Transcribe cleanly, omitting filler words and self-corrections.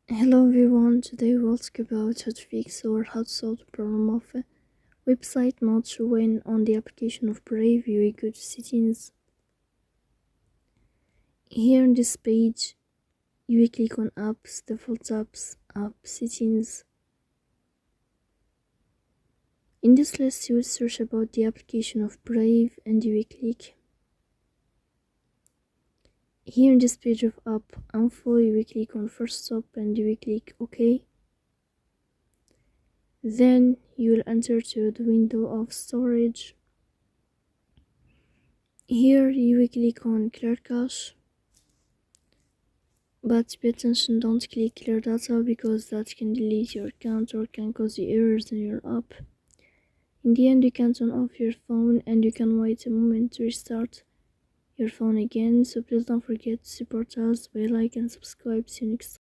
Hello everyone, today we'll talk about how to fix or how to solve the problem of a website not showing on the application of Brave. You will go to settings. Here on this page, you will click on apps, default apps, app settings. In this list, you will search about the application of Brave and you will click. Here in this page of app info, you will click on first stop and you will click OK. Then you will enter to the window of storage. Here you will click on clear cache, but pay attention, don't click clear data because that can delete your account or can cause you errors in your app. In the end, you can turn off your phone and you can wait a moment to restart your phone again. So please don't forget to support us by like and subscribe. See you next time.